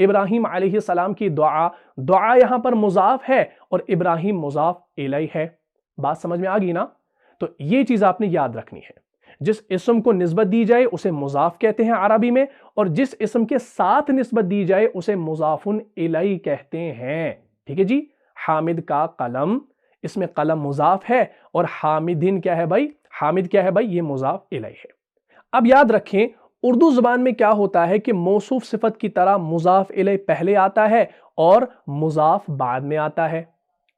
ابراہیم علیہ السلام کی دعا، دعا یہاں پر مضاف ہے اور ابراہیم مضاف الیہ ہے۔ بات سمجھ میں آ گئی نا؟ تو یہ چیز آپ نے یاد رکھنی ہے، جس اسم کو نسبت دی جائے اسے مضاف کہتے ہیں عربی میں، اور جس اسم کے ساتھ نسبت دی جائے اسے مضاف الیہ کہتے ہیں۔ ٹھیک ہے جی؟ حامد کا قلم، اس میں قلم مضاف ہے، اور حامدین کیا ہے بھائی؟ حامد کیا ہے بھائی؟ یہ مضاف الیہ ہے۔ اب یاد رکھیں اردو زبان میں کیا ہوتا ہے کہ موصوف صفت کی طرح مضاف الیہ پہلے آتا ہے اور مضاف بعد میں آتا ہے۔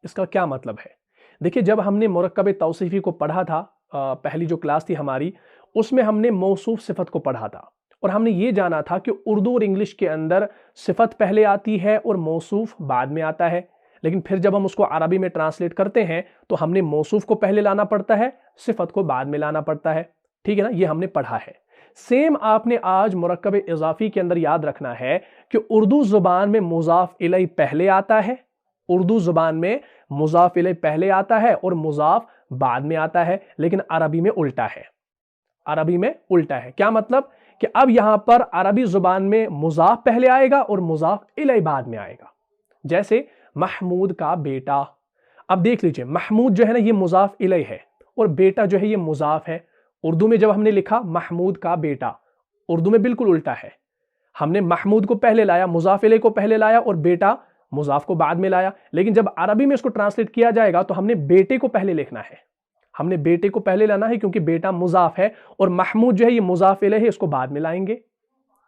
اس کا کیا مطلب ہے؟ دیکھیں جب ہم نے مرکب توصیفی کو پڑھا تھا، پہلی جو کلاس تھی ہماری، اس میں ہم نے موصوف صفت کو پڑھا تھا، اور ہم نے یہ جانا تھا کہ اردو اور انگلش کے اندر صفت پہلے آتی ہے اور موصوف بعد میں آتا ہے، لیکن پھر جب ہم اس کو عربی میں ٹرانسلیٹ کرتے ہیں تو ہم نے موصوف کو پہلے لانا پڑتا ہے، صفت کو بعد میں لانا پڑتا ہے۔ ٹھیک ہے نا؟ یہ ہم نے پڑھا ہے۔ سیم آپ نے آج مرکب اضافی کے اندر یاد رکھنا ہے کہ اردو زبان میں مضاف الیہ پہلے آتا ہے، اردو زبان میں مضاف الیہ پہلے آتا ہے اور مضاف بعد میں آتا ہے، لیکن عربی میں الٹا ہے۔ عربی میں الٹا ہے۔ کیا مطلب؟ کہ اب یہاں پر عربی زبان میں مضاف پہلے آئے گا اور مضاف الیہ بعد میں آئے گا۔ جیسے محمود کا بیٹا، اب دیکھ لیجئے محمود جو ہے نا یہ مضاف الیہ ہے اور بیٹا جو ہے یہ مضاف ہے۔ اردو میں جب ہم نے لکھا محمود کا بیٹا، اردو میں بالکل الٹا ہے، ہم نے محمود کو پہلے لایا، مضاف الیہ کو پہلے لایا، اور بیٹا مضاف کو بعد میں لایا۔ لیکن جب عربی میں اس کو ٹرانسلیٹ کیا جائے گا تو ہم نے بیٹے کو پہلے لکھنا ہے، ہم نے بیٹے کو پہلے لانا ہے کیونکہ بیٹا مضاف ہے، اور محمود جو ہے یہ مضاف الیہ ہے، اس کو بعد میں لائیں گے۔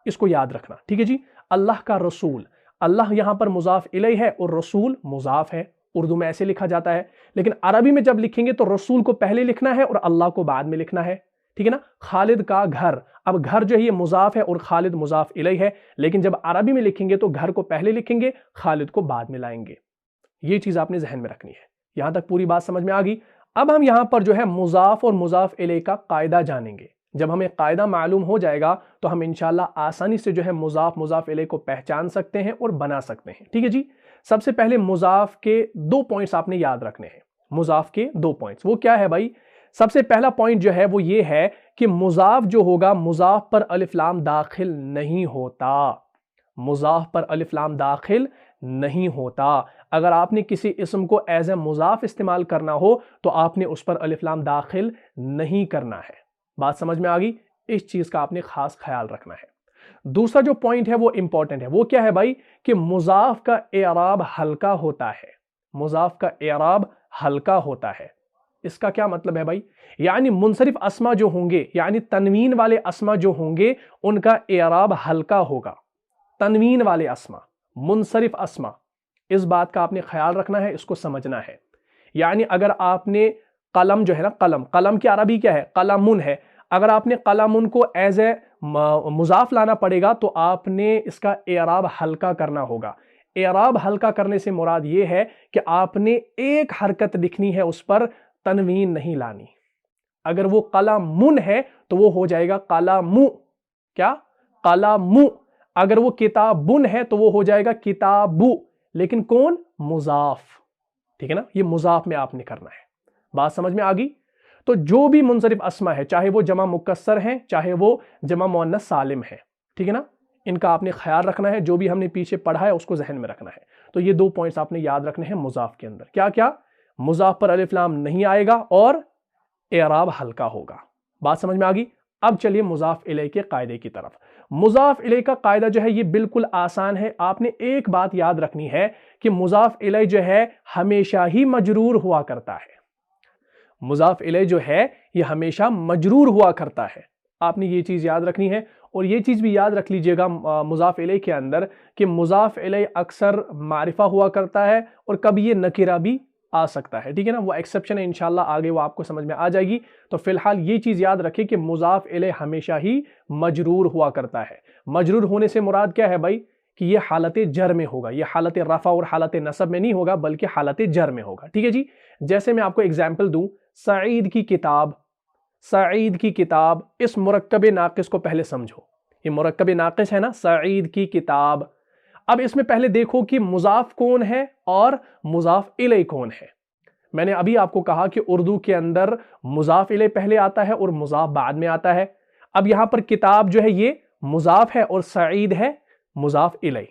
اس کو یاد رکھنا، ٹھیک ہے جی؟ اللہ کا رسول، اللہ یہاں پر مضاف الیہ ہے اور رسول مضاف ہے، اردو میں ایسے لکھا جاتا ہے، لیکن عربی میں جب لکھیں گے تو رسول کو پہلے لکھنا ہے اور اللہ کو بعد میں لکھنا ہے۔ ٹھیک ہے نا؟ خالد کا گھر، اب گھر جو ہے یہ مضاف ہے اور خالد مضاف الیہ ہے، لیکن جب عربی میں لکھیں گے تو گھر کو پہلے لکھیں گے، خالد کو بعد میں لائیں گے۔ یہ چیز آپ نے ذہن میں رکھنی ہے۔ یہاں تک پوری بات سمجھ میں آ گئی؟ اب ہم یہاں پر جو ہے مضاف اور مضاف الیہ کا قاعدہ جانیں گے۔ جب ہمیں قاعدہ معلوم ہو جائے گا تو ہم انشاءاللہ آسانی سے جو ہے مضاف الیہ کو پہچان سکتے ہیں اور بنا سکتے ہیں۔ ٹھیک ہے جی؟ سب سے پہلے مضاف کے 2 پوائنٹس آپ نے یاد رکھنے ہیں۔ مضاف کے 2 پوائنٹس وہ کیا ہے بھائی؟ سب سے پہلا پوائنٹ جو ہے وہ یہ ہے کہ مضاف جو ہوگا مضاف پر الف لام داخل نہیں ہوتا، مضاف پر الف لام داخل نہیں ہوتا۔ اگر آپ نے کسی اسم کو ایز اے مضاف استعمال کرنا ہو تو آپ نے اس پر الف لام داخل نہیں کرنا ہے۔ بات سمجھ میں آ گئی؟ اس چیز کا آپ نے خاص خیال رکھنا ہے۔ دوسرا جو پوائنٹ ہے وہ امپورٹنٹ ہے، وہ کیا ہے بھائی؟ کہ مضاف کا اعراب ہلکا ہوتا ہے، مضاف کا اعراب ہلکا ہوتا ہے۔ اس کا کیا مطلب ہے بھائی؟ یعنی منصرف اسما جو ہوں گے، یعنی تنوین والے اسما جو ہوں گے ان کا اعراب ہلکا ہوگا۔ تنوین والے اسما، منصرف اسما، اس بات کا آپ نے خیال رکھنا ہے، اس کو سمجھنا ہے۔ یعنی اگر آپ نے قلم جو ہے نا، قلم کی عربی کیا ہے؟ قلمن ہے۔ اگر آپ نے قلمن کو ایز اے مضاف لانا پڑے گا تو آپ نے اس کا اعراب ہلکا کرنا ہوگا۔ اعراب ہلکا کرنے سے مراد یہ ہے کہ آپ نے ایک حرکت لکھنی ہے، اس پر تنوین نہیں لانی۔ اگر وہ قلمن ہے تو وہ ہو جائے گا قلمو، کیا؟ قلمو۔ اگر وہ کتابن ہے تو وہ ہو جائے گا کتابو، لیکن کون؟ مضاف۔ ٹھیک ہے نا؟ یہ مضاف میں آپ نے کرنا ہے۔ بات سمجھ میں آ گئی؟ تو جو بھی منصرف اسما ہے، چاہے وہ جمع مکسر ہیں چاہے وہ جمع مؤنث سالم ہے، ٹھیک ہے نا؟ ان کا آپ نے خیال رکھنا ہے، جو بھی ہم نے پیچھے پڑھا ہے اس کو ذہن میں رکھنا ہے۔ تو یہ 2 پوائنٹس آپ نے یاد رکھنے ہیں مضاف کے اندر۔ کیا کیا؟ مضاف پر الف لام نہیں آئے گا اور اعراب ہلکا ہوگا۔ بات سمجھ میں آ گئی؟ اب چلیے مضاف الیہ کے قاعدے کی طرف۔ مضاف الیہ کا قاعدہ جو ہے یہ بالکل آسان ہے۔ آپ نے ایک بات یاد رکھنی ہے کہ مضاف الیہ جو ہے ہمیشہ ہی مجرور ہوا کرتا ہے۔ مضاف الیہ جو ہے یہ ہمیشہ مجرور ہوا کرتا ہے، آپ نے یہ چیز یاد رکھنی ہے۔ اور یہ چیز بھی یاد رکھ لیجئے گا مضاف الیہ کے اندر کہ مضاف الیہ اکثر معرفہ ہوا کرتا ہے اور کبھی یہ نکرہ بھی آ سکتا ہے، ٹھیک ہے نا؟ وہ ایکسیپشن ہے، انشاءاللہ آگے وہ آپ کو سمجھ میں آ جائے گی۔ تو فی الحال یہ چیز یاد رکھیں کہ مضاف الیہ ہمیشہ ہی مجرور ہوا کرتا ہے۔ مجرور ہونے سے مراد کیا ہے بھائی؟ کہ یہ حالت جر میں ہوگا، یہ حالت رفع اور حالت نصب میں نہیں ہوگا بلکہ حالت جر میں ہوگا، ٹھیک ہے جی؟ جیسے میں آپ کو اگزامپل دوں، سعید کی کتاب، سعید کی کتاب، اس مرکب ناقص کو پہلے سمجھو۔ یہ مرکب ناقص ہے نا، سعید کی کتاب۔ اب اس میں پہلے دیکھو کہ مضاف کون ہے اور مضاف الیہ کون ہے۔ میں نے ابھی آپ کو کہا کہ اردو کے اندر مضاف الیہ پہلے آتا ہے اور مضاف بعد میں آتا ہے۔ اب یہاں پر کتاب جو ہے یہ مضاف ہے اور سعید ہے مضاف الیہ۔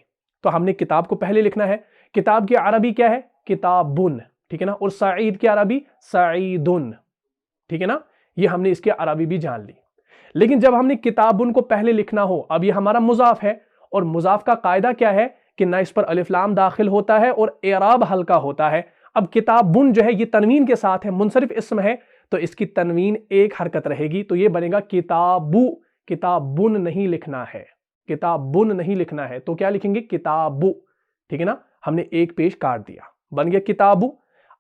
تو ہم نے کتاب کو پہلے لکھنا ہے. کتاب کی عربی کیا ہے؟ کتابن. ٹھیک ہے نا. اور سعید کی عربی سعیدن. ٹھیک ہے نا. یہ ہم نے اس کی عربی بھی جان لی. لیکن جب ہم نے کتابن کو پہلے لکھنا ہو، اب یہ ہمارا مضاف ہے، اور مضاف کا قاعدہ کیا ہے کہ نہ اس پر الف لام داخل ہوتا ہے اور اعراب ہلکا ہوتا ہے. اب کتابن جو ہے یہ تنوین کے ساتھ ہے، منصرف اسم ہے، تو اس کی تنوین ایک حرکت رہے گی، تو یہ بنے گا کتابو. کتابن نہیں لکھنا ہے، کتابن نہیں لکھنا ہے، تو کیا لکھیں گے؟ کتابو. ٹھیک ہے نا. ہم نے ایک پیش کاٹ دیا، بن گیا کتابو.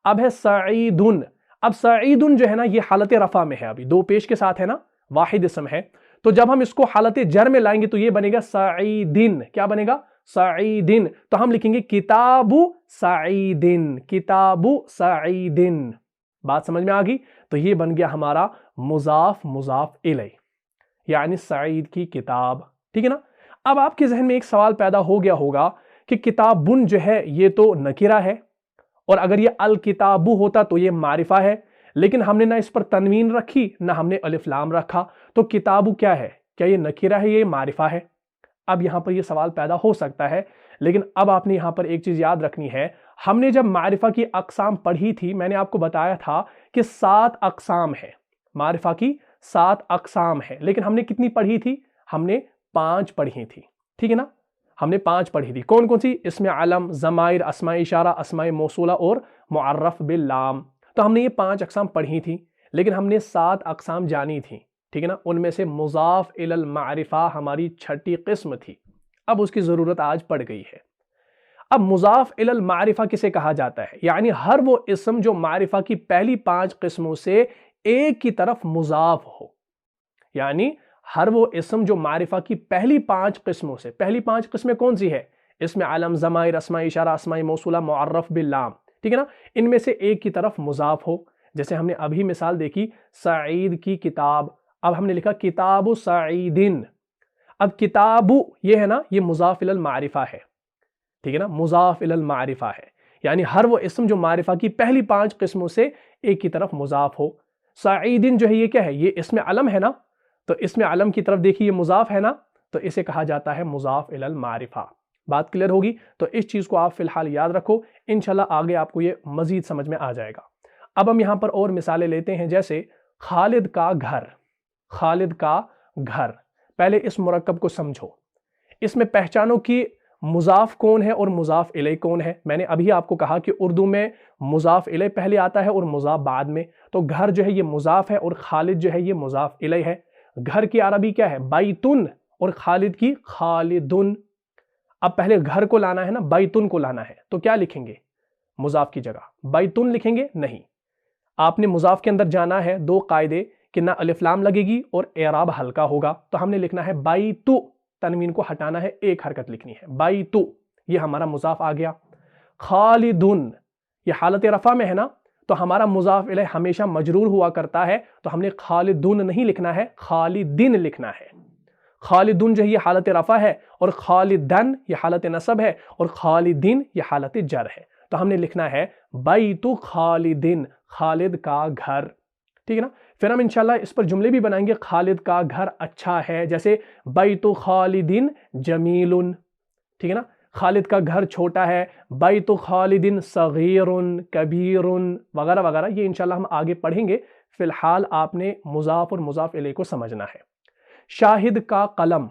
اب ہے سعیدن. اب سعیدن جو ہے نا یہ حالت رفع میں ہے، ابھی دو پیش کے ساتھ ہے نا، واحد اسم ہے. تو جب ہم اس کو حالت جر میں لائیں گے تو یہ بنے گا سعیدن. کیا بنے گا؟ سعیدن. تو ہم لکھیں گے کتاب سعیدن. کتاب سعیدن. بات سمجھ میں آ گئی؟ تو یہ بن گیا ہمارا مضاف مضاف الیہ، یعنی سعید کی کتاب. ٹھیک ہے نا. اب آپ کے ذہن میں ایک سوال پیدا ہو گیا ہوگا کہ کتابن جو ہے یہ تو نکرہ ہے، اور اگر یہ الکتابو ہوتا تو یہ معرفہ ہے، لیکن ہم نے نہ اس پر تنوین رکھی نہ ہم نے الف لام رکھا، تو کتابو کیا ہے؟ کیا یہ نکرہ ہے؟ یہ معرفہ ہے؟ اب یہاں پر یہ سوال پیدا ہو سکتا ہے، لیکن اب آپ نے یہاں پر ایک چیز یاد رکھنی ہے. ہم نے جب معرفہ کی اقسام پڑھی تھی، میں نے آپ کو بتایا تھا کہ 7 اقسام ہے، معرفہ کی 7 اقسام ہے، لیکن ہم نے کتنی پڑھی تھی؟ ہم نے 5 پڑھی تھی. ٹھیک ہے نا. ہم نے 5 پڑھی تھی. کون کون سی؟ اسم علم، ضمائر، اسماء اشارہ، اسماء موصولہ اور معرف باللام. تو ہم نے یہ 5 اقسام پڑھی تھی، لیکن ہم نے 7 اقسام جانی تھی. ٹھیک ہے نا. ان میں سے مضاف الی المعرفہ ہماری 6ٹھی قسم تھی. اب اس کی ضرورت آج پڑ گئی ہے. اب مضاف الی المعرفہ کسے کہا جاتا ہے؟ یعنی ہر وہ اسم جو معرفہ کی پہلی 5 قسموں سے ایک کی طرف مضاف ہو. یعنی ہر وہ اسم جو معرفہ کی پہلی 5 قسموں سے، پہلی 5 قسمیں کون سی ہے؟ اسم علم، ضمائر، اسماء اشارہ، اسماء موصولہ، معرف باللام. ٹھیک ہے نا. ان میں سے ایک کی طرف مضاف ہو. جیسے ہم نے ابھی مثال دیکھی سعید کی کتاب، اب ہم نے لکھا کتاب سعیدن. اب کتابو یہ ہے نا، یہ مضاف الی المعرفہ ہے. ٹھیک ہے نا. مضاف الی المعرفہ ہے، یعنی ہر وہ اسم جو معرفہ کی پہلی 5 قسموں سے ایک کی طرف مضاف ہو. سعیدن جو ہے یہ کیا ہے؟ یہ اسم علم ہے نا، تو اسم علم کی طرف دیکھیے یہ مضاف ہے نا، تو اسے کہا جاتا ہے مضاف الی المعرفہ. بات کلیئر ہوگی؟ تو اس چیز کو آپ فی الحال یاد رکھو، انشاءاللہ آگے آپ کو یہ مزید سمجھ میں آ جائے گا. اب ہم یہاں پر اور مثالیں لیتے ہیں، جیسے خالد کا گھر. خالد کا گھر. پہلے اس مرکب کو سمجھو، اس میں پہچانو کہ مضاف کون ہے اور مضاف الیہ کون ہے. میں نے ابھی آپ کو کہا کہ اردو میں مضاف الیہ پہلے آتا ہے اور مضاف بعد میں. تو گھر جو ہے یہ مضاف ہے اور خالد جو ہے یہ مضاف الیہ ہے. گھر کی عربی کیا ہے؟ بیتن، اور خالد کی خالدن. اب پہلے گھر کو لانا ہے نا، بیتن کو لانا ہے، تو کیا لکھیں گے؟ مضاف کی جگہ بیتن لکھیں گے؟ نہیں. آپ نے مضاف کے اندر جانا ہے 2 قاعدے کہ نہ الف لام لگے گی اور اعراب ہلکا ہوگا. تو ہم نے لکھنا ہے بیتو، تنوین کو ہٹانا ہے، ایک حرکت لکھنی ہے، بیتو. یہ ہمارا مضاف آ گیا. خالدن یہ حالت رفع میں ہے نا، تو ہمارا مضاف الیہ ہمیشہ مجرور ہوا کرتا ہے، تو ہم نے خالدن نہیں لکھنا ہے، خالدن لکھنا ہے. خالدن جو ہے یہ حالت رفع ہے، اور خالدن یہ حالت نصب ہے، اور خالدین یہ حالت جر ہے. تو ہم نے لکھنا ہے بیت خالدن، خالد کا گھر. ٹھیک ہے نا. پھر ہم انشاءاللہ اس پر جملے بھی بنائیں گے. خالد کا گھر اچھا ہے، جیسے بیت خالدن جمیل. ٹھیک ہے نا. خالد کا گھر چھوٹا ہے، بیت خالدن صغیر کبیر وغیرہ وغیرہ. یہ انشاءاللہ ہم آگے پڑھیں گے. فی الحال آپ نے مضاف اور مضاف الیہ کو سمجھنا ہے. شاہد کا قلم.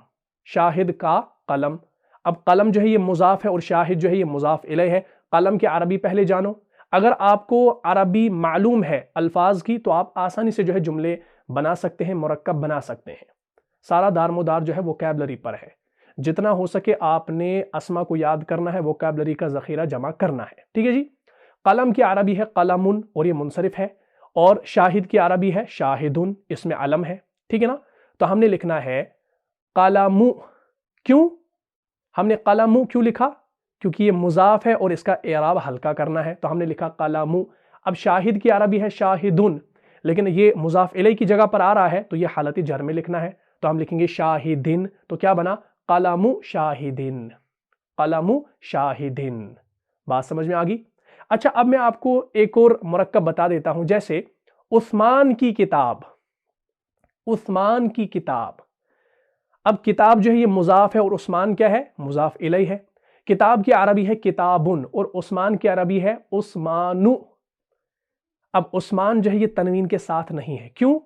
شاہد کا قلم. اب قلم جو ہے یہ مضاف ہے اور شاہد جو ہے یہ مضاف الیہ ہے. قلم کی عربی پہلے جانو. اگر آپ کو عربی معلوم ہے الفاظ کی تو آپ آسانی سے جو ہے جملے بنا سکتے ہیں، مرکب بنا سکتے ہیں. سارا دارمدار جو ہے ووکیبلری پر ہے. جتنا ہو سکے آپ نے اسما کو یاد کرنا ہے، ووکیبلری کا ذخیرہ جمع کرنا ہے. ٹھیک ہے جی. قلم کی عربی ہے قلمن اور یہ منصرف ہے، اور شاہد کی عربی ہے شاہدن، اس میں علم ہے. ٹھیک ہے نا. تو ہم نے لکھنا ہے قلم. کیوں ہم نے قلم کیوں لکھا؟ کیونکہ یہ مضاف ہے اور اس کا اعراب ہلکا کرنا ہے، تو ہم نے لکھا قلم. اب شاہد کی عربی ہے شاہدن، لیکن یہ مضاف الیہ کی جگہ پر آ رہا ہے، تو یہ حالت جر میں لکھنا ہے، تو ہم لکھیں گے شاہدن. تو کیا بنا؟ قلم شاہدن. قلم شاہدن. بات سمجھ میں آ گئی؟ اچھا اب میں آپ کو ایک اور مرکب بتا دیتا ہوں، جیسے عثمان کی کتاب. عثمان کی کتاب. اب کتاب جو ہے یہ مضاف ہے اور عثمان کیا ہے؟ مضاف الیہ ہے. کتاب کی عربی ہے کتابن اور عثمان کی عربی ہے عثمانو۔ اب عثمان جو ہے یہ تنوین کے ساتھ نہیں ہے، کیوں؟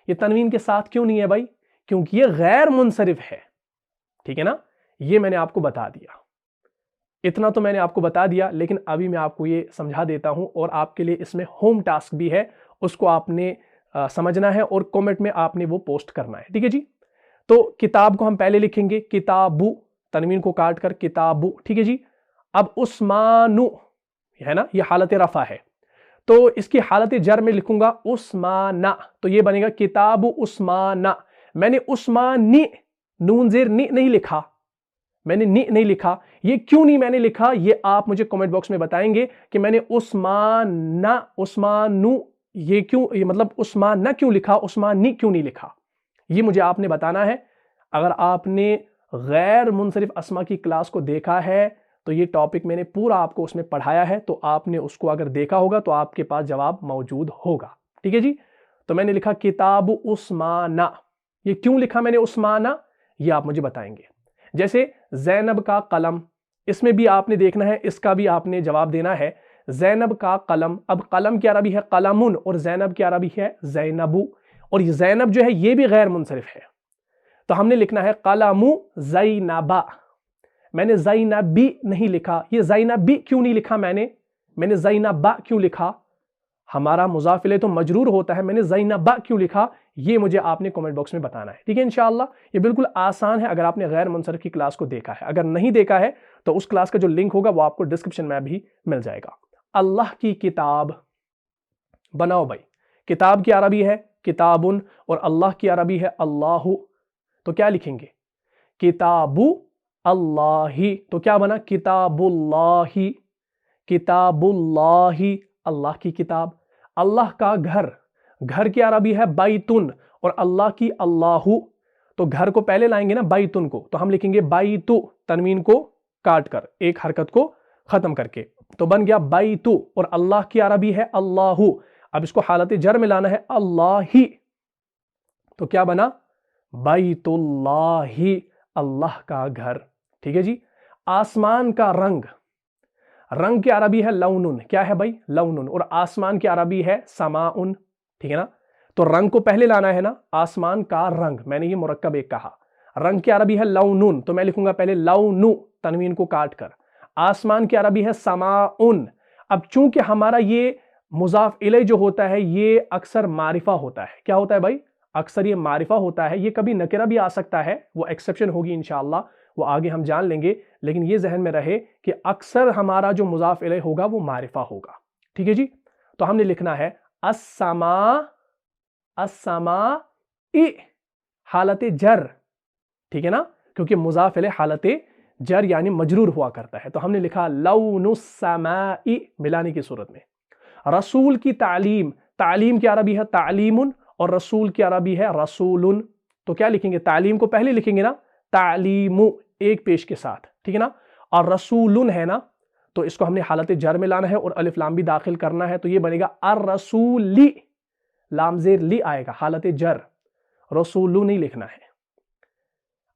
یہ تنوین کے ساتھ کیوں نہیں ہے بھائی؟ کیونکہ یہ غیر منصرف ہے، ٹھیک ہے نا؟ یہ میں نے آپ کو بتا دیا، اتنا تو میں نے آپ کو بتا دیا، لیکن ابھی میں آپ کو یہ سمجھا دیتا ہوں اور آپ کے لیے اس میں ہوم ٹاسک بھی ہے، اس کو آپ نے سمجھنا ہے اور کومنٹ میں آپ نے وہ پوسٹ کرنا ہے، ٹھیک ہے جی؟ تو کتاب کو ہم پہلے لکھیں گے کتابو، تنوین کو کاٹ کر کتابو، ٹھیک ہے جی؟ اب عثمانو ہے نا، یہ حالت رفع ہے، تو اس کی حالت جر میں لکھوں گا عثمانہ، تو یہ بنے گا کتاب عثمانہ۔ میں نے عثمانی نون زیر نی نہیں لکھا، میں نے نی نہیں لکھا، یہ کیوں نہیں میں نے لکھا یہ آپ مجھے کمنٹ باکس میں بتائیں گے کہ میں نے عثمانہ عثمانو یہ کیوں، یہ مطلب عثمانہ کیوں لکھا، عثمانی کیوں نہیں لکھا، یہ مجھے آپ نے بتانا ہے۔ اگر آپ نے غیر منصرف اسما کی کلاس کو دیکھا ہے تو یہ ٹاپک میں نے پورا آپ کو اس میں پڑھایا ہے، تو آپ نے اس کو اگر دیکھا ہوگا تو آپ کے پاس جواب موجود ہوگا، ٹھیک ہے جی؟ تو میں نے لکھا کتاب عثمانہ، یہ کیوں لکھا میں نے عثمانہ یہ آپ مجھے بتائیں گے۔ جیسے زینب کا قلم، اس میں بھی آپ نے دیکھنا ہے، اس کا بھی آپ نے جواب دینا ہے۔ زینب کا قلم، اب قلم کی عربی ہے قلمن اور زینب کی عربی ہے زینبو، اور یہ زینب جو ہے یہ بھی غیر منصرف ہے، تو ہم نے لکھنا ہے قلم زینبا۔ میں نے زینبی نہیں لکھا، یہ زینبی کیوں نہیں لکھا میں نے زینبا کیوں لکھا؟ ہمارا مضاف الیہ تو مجرور ہوتا ہے، میں نے زینبا کیوں لکھا یہ مجھے آپ نے کمنٹ باکس میں بتانا ہے، ٹھیک ہے انشاءاللہ؟ یہ بالکل آسان ہے اگر آپ نے غیر منصرف کی کلاس کو دیکھا ہے، اگر نہیں دیکھا ہے تو اس کلاس کا جو لنک ہوگا وہ آپ کو ڈسکرپشن میں بھی مل جائے گا۔ اللہ کی کتاب بناؤ بھائی، کتاب کی عربی ہے کتابن اور اللہ کی عربی ہے اللہ، تو کیا لکھیں گے؟ کتاب اللہ، تو کیا بنا؟ کتاب اللہ، کتاب اللہ، اللہ کی کتاب۔ اللہ کا گھر، گھر کی عربی ہے بیتن اور اللہ کی اللہ، تو گھر کو پہلے لائیں گے نا بیتن کو، تو ہم لکھیں گے بیتو، تنوین کو کاٹ کر ایک حرکت کو ختم کر کے، تو بن گیا بیتو، اور اللہ کی عربی ہے اللہ، اب اس کو حالت جر میں لانا ہے اللہ، تو کیا بنا؟ بیت اللہ، اللہ کا گھر، ٹھیک ہے جی؟ آسمان کا رنگ، رنگ کی عربی ہے لونن، کیا ہے بھائی؟ لونن، اور آسمان کی عربی ہے سماؤن، ٹھیک ہے نا؟ تو رنگ کو پہلے لانا ہے نا، آسمان کا رنگ، میں نے یہ مرکب ایک کہا، رنگ کی عربی ہے لونن، تو میں لکھوں گا پہلے لونو، تنوین کو کاٹ کر، آسمان کی عربی ہے سماؤن۔ اب چونکہ ہمارا یہ مضاف الیہ جو ہوتا ہے یہ اکثر معرفہ ہوتا ہے، کیا ہوتا ہے بھائی؟ اکثر یہ معرفہ ہوتا ہے، یہ کبھی نکرہ بھی آ سکتا ہے، وہ ایکسیپشن ہوگی انشاءاللہ، وہ آگے ہم جان لیں گے، لیکن یہ ذہن میں رہے کہ اکثر ہمارا جو مضاف الیہ ہوگا وہ معرفہ ہوگا، ٹھیک ہے جی؟ تو ہم نے لکھنا ہے السماء، السماء حالت جر، ٹھیک ہے نا؟ کیونکہ مضاف الیہ حالت جر یعنی مجرور ہوا کرتا ہے، تو ہم نے لکھا لون السماء ملانے کی صورت میں۔ رسول کی تعلیم، تعلیم کی عربی ہے تعلیم اور رسول کی عربی ہے رسول، تو کیا لکھیں گے؟ تعلیم کو پہلے لکھیں گے نا، تعلیم ایک پیش کے ساتھ، ٹھیک ہے نا؟ اور رسول ہے نا، تو اس کو ہم نے حالت جر میں لانا ہے اور الف لام بھی داخل کرنا ہے، تو یہ بنے گا الرسولی، لام زیر لی آئے گا، حالت جر، رسول نہیں لکھنا ہے۔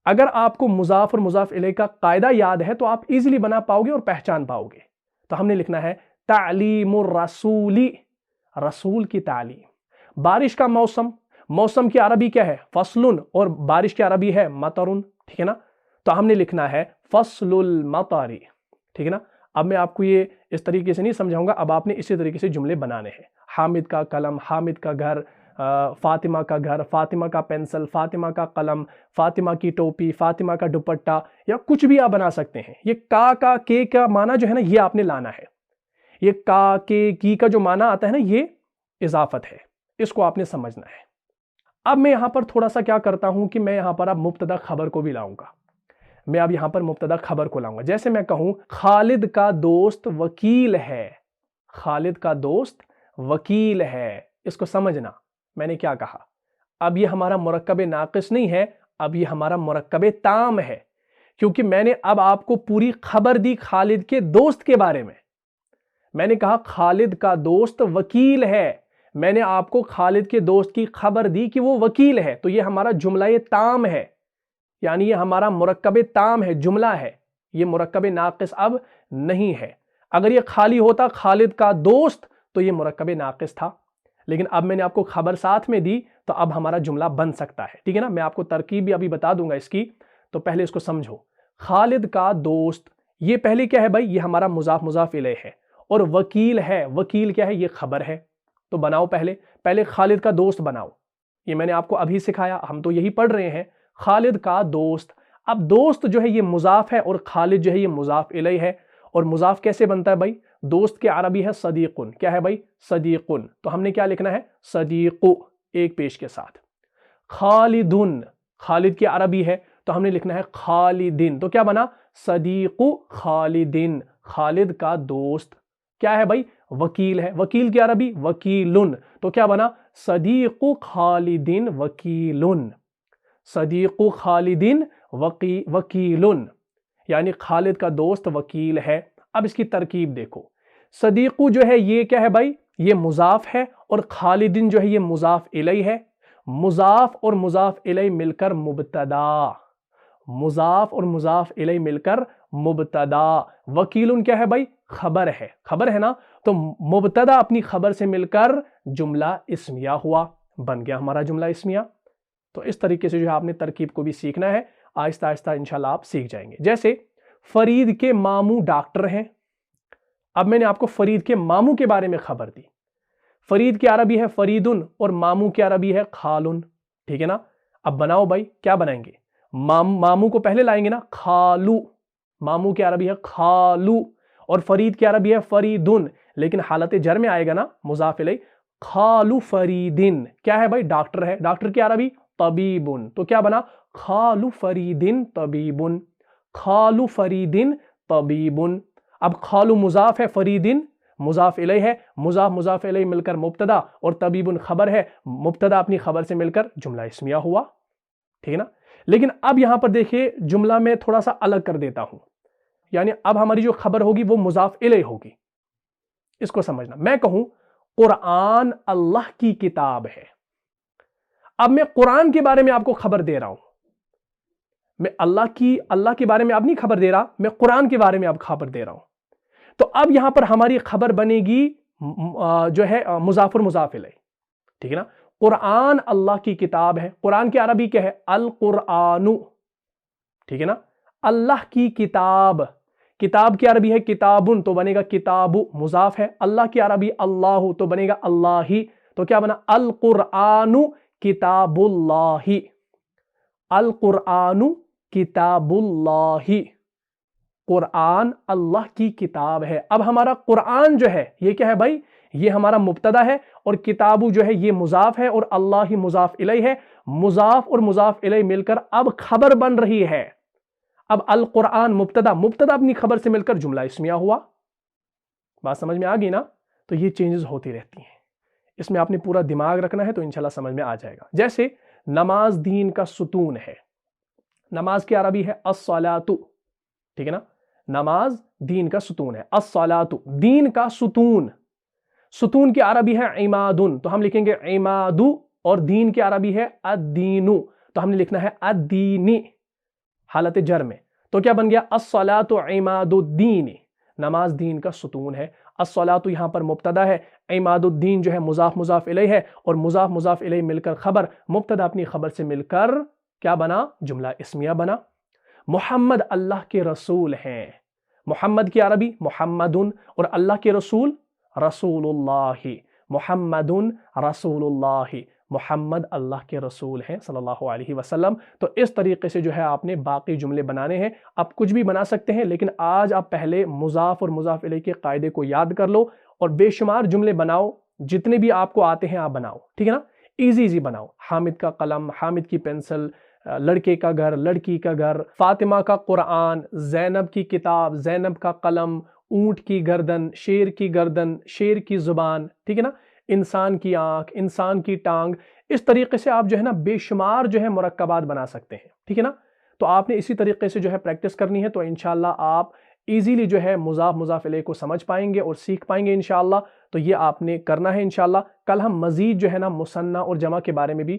اگر آپ کو مضاف اور مضاف الیہ کا قاعدہ یاد ہے تو آپ ایزیلی بنا پاؤ گے اور پہچان پاؤ گے، تو ہم نے لکھنا ہے تعلیم الرسولی، رسول کی تعلیم۔ بارش کا موسم، موسم کی عربی کیا ہے؟ فصلن، اور بارش کی عربی ہے مطرن، ٹھیک ہے نا؟ تو ہم نے لکھنا ہے فصل المطر، ٹھیک ہے نا؟ اب میں آپ کو یہ اس طریقے سے نہیں سمجھاؤں گا، اب آپ نے اسی طریقے سے جملے بنانے ہیں۔ حامد کا قلم، حامد کا گھر، فاطمہ کا گھر، فاطمہ کا پینسل، فاطمہ کا قلم، فاطمہ کی ٹوپی، فاطمہ کا دوپٹہ، یا کچھ بھی آپ بنا سکتے ہیں۔ یہ کا کے کا معنی جو ہے نا یہ آپ نے لانا ہے، یہ کا کے کی کا جو معنی آتا ہے نا یہ اضافت ہے، اس کو آپ نے سمجھنا ہے۔ اب میں یہاں پر تھوڑا سا کیا کرتا ہوں کہ میں یہاں پر اب مبتدا خبر کو بھی لاؤں گا، میں اب یہاں پر مبتدا خبر کو لاؤں گا۔ جیسے میں کہوں خالد کا دوست وکیل ہے، خالد کا دوست وکیل ہے، اس کو سمجھنا میں نے کیا کہا۔ اب یہ ہمارا مرکب ناقص نہیں ہے، اب یہ ہمارا مرکب تام ہے، کیونکہ میں نے اب آپ کو پوری خبر دی خالد کے دوست کے بارے میں۔ میں نے کہا خالد کا دوست وکیل ہے، میں نے آپ کو خالد کے دوست کی خبر دی کہ وہ وکیل ہے، تو یہ ہمارا جملہ تام ہے، یعنی یہ ہمارا مرکب تام ہے، جملہ ہے، یہ مرکب ناقص اب نہیں ہے۔ اگر یہ خالی ہوتا خالد کا دوست تو یہ مرکب ناقص تھا، لیکن اب میں نے آپ کو خبر ساتھ میں دی تو اب ہمارا جملہ بن سکتا ہے، ٹھیک ہے نا۔ میں آپ کو ترکیب بھی ابھی بتا دوں گا اس کی، تو پہلے اس کو سمجھو۔ خالد کا دوست، یہ پہلے کیا ہے بھائی؟ یہ ہمارا مضاف مضاف الیہ ہے، اور وکیل ہے، وکیل کیا ہے؟ یہ خبر ہے۔ تو بناؤ پہلے خالد کا دوست بناؤ، یہ میں نے آپ کو ابھی سکھایا، ہم تو یہی پڑھ رہے ہیں۔ خالد کا دوست، اب دوست جو ہے یہ مضاف ہے اور خالد جو ہے یہ مضاف الیہ ہے، اور مضاف کیسے بنتا ہے بھائی؟ دوست کے عربی ہے صدیقن، کیا ہے بھائی؟ صدیقن، تو ہم نے کیا لکھنا ہے؟ صدیقو، ایک پیش کے ساتھ۔ خالدن، خالد کی عربی ہے تو ہم نے لکھنا ہے خالدن، تو کیا بنا؟ صدیق خالدن، خالد کا دوست کیا ہے بھائی؟ وکیل ہے، وکیل کی عربی وکیلن، تو کیا بنا؟ صدیق خالدن وکیلن، صدیق خالدن وکیلن، یعنی خالد کا دوست وکیل ہے۔ اب اس کی ترکیب دیکھو، صدیق جو ہے یہ کیا ہے بھائی؟ یہ مضاف ہے، اور خالدن جو ہے یہ مضاف الیہ ہے۔ مضاف اور مضاف الیہ مل کر مبتدا، مضاف اور مضاف الیہ مل کر مبتدا۔ وکیلن کیا ہے بھائی؟ خبر ہے، خبر ہے نا، تو مبتدا اپنی خبر سے مل کر جملہ اسمیہ ہوا، بن گیا ہمارا جملہ اسمیہ۔ تو اس طریقے سے جو ہے آپ نے ترکیب کو بھی سیکھنا ہے، آہستہ آہستہ انشاءاللہ آپ سیکھ جائیں گے۔ جیسے فرید کے ماموں ڈاکٹر ہیں، اب میں نے آپ کو فرید کے ماموں کے بارے میں خبر دی۔ فرید کی عربی ہے فریدن اور ماموں کی عربی ہے خالن، ٹھیک ہے نا۔ اب بناؤ بھائی، کیا بنائیں گے؟ ماموں کو پہلے لائیں گے نا، خالو، ماموں کی عربی ہے خالو، اور فرید کی عربی ہے فریدن، لیکن حالت جر میں آئے گا نا مضاف الیہ، خالو فریدن، کیا ہے بھائی؟ ڈاکٹر ہے، ڈاکٹر کی عربی طبیبن، تو کیا بنا؟ خالو فریدن طبیبن، خالو فریدن طبیبن۔ اب خالو مضاف ہے، فریدن مضاف الیہ ہے، مضاف مضاف الیہ مل کر مبتدا، اور طبیبن خبر ہے، مبتدا اپنی خبر سے مل کر جملہ اسمیہ ہوا، ٹھیک ہے نا۔ لیکن اب یہاں پر دیکھیے جملہ میں تھوڑا سا الگ کر دیتا ہوں، یعنی اب ہماری جو خبر ہوگی وہ مضاف الیہ ہوگی، اس کو سمجھنا۔ میں کہوں قرآن اللہ کی کتاب ہے، اب میں قرآن کے بارے میں آپ کو خبر دے رہا ہوں، میں اللہ کے بارے میں اب نہیں خبر دے رہا، میں قرآن کے بارے میں اب خبر دے رہا ہوں۔ تو اب یہاں پر ہماری خبر بنے گی جو ہے مضاف اور مضاف الیہ، ٹھیک ہے نا۔ قرآن اللہ کی کتاب ہے، قرآن کی عربی کیا ہے؟ القرآن، ٹھیک ہے نا۔ اللہ کی کتاب، کتاب کی عربی ہے کتابن، تو بنے گا کتاب، مضاف ہے۔ اللہ کی عربی اللہ، تو بنے گا اللہ، تو کیا بنا؟ القرآن کتاب اللہ، القرآن کتاب اللہ، قرآن اللہ کی کتاب ہے۔ اب ہمارا قرآن جو ہے یہ کیا ہے بھائی؟ یہ ہمارا مبتدا ہے، اور کتابو جو ہے یہ مضاف ہے، اور اللہ ہی مضاف الیہ ہے۔ مضاف اور مضاف الیہ مل کر اب خبر بن رہی ہے۔ اب القرآن مبتدا، مبتدا اپنی خبر سے مل کر جملہ اسمیہ ہوا۔ بات سمجھ میں آ گئی نا؟ تو یہ چینجز ہوتی رہتی ہیں، اس میں آپ نے پورا دماغ رکھنا ہے، تو انشاءاللہ سمجھ میں آ جائے گا۔ جیسے نماز دین کا ستون ہے، نماز کی عربی ہے الصلاۃ، ٹھیک ہے نا۔ نماز دین کا ستون ہے، الصلاۃ دین کا ستون، ستون کی عربی ہے عمادن، تو ہم لکھیں گے عمادو، اور دین کی عربی ہے الدین، تو ہم نے لکھنا ہے الدینی حالت جر میں، تو کیا بن گیا؟ الصلاۃ عماد الدین، نماز دین کا ستون ہے۔ الصلاۃ یہاں پر مبتدا ہے، عماد الدین جو ہے مضاف مضاف الیہ ہے، اور مضاف مضاف الیہ مل کر خبر، مبتدا اپنی خبر سے مل کر کیا بنا؟ جملہ اسمیہ بنا۔ محمد اللہ کے رسول ہیں، محمد کی عربی محمدن، اور اللہ کے رسول رسول اللہ، محمدن رسول اللہ، محمد اللہ کے رسول ہیں صلی اللہ علیہ وسلم۔ تو اس طریقے سے جو ہے آپ نے باقی جملے بنانے ہیں، آپ کچھ بھی بنا سکتے ہیں، لیکن آج آپ پہلے مضاف اور مضاف الیہ کے قاعدے کو یاد کر لو، اور بے شمار جملے بناؤ، جتنے بھی آپ کو آتے ہیں آپ بناؤ، ٹھیک ہے نا۔ ایزی بناؤ، حامد کا قلم، حامد کی پینسل، لڑکے کا گھر، لڑکی کا گھر، فاطمہ کا قرآن، زینب کی کتاب، زینب کا قلم، اونٹ کی گردن، شیر کی گردن، شیر کی زبان، ٹھیک ہے نا، انسان کی آنکھ، انسان کی ٹانگ۔ اس طریقے سے آپ جو ہے نا بے شمار جو ہے مرکبات بنا سکتے ہیں، ٹھیک ہے نا۔ تو آپ نے اسی طریقے سے جو ہے پریکٹس کرنی ہے، تو انشاءاللہ آپ ایزیلی جو ہے مضاف مضاف الیہ کو سمجھ پائیں گے اور سیکھ پائیں گے انشاءاللہ۔ تو یہ آپ نے کرنا ہے انشاءاللہ۔ کل ہم مزید جو ہے نا مثنیٰ اور جمع کے بارے میں بھی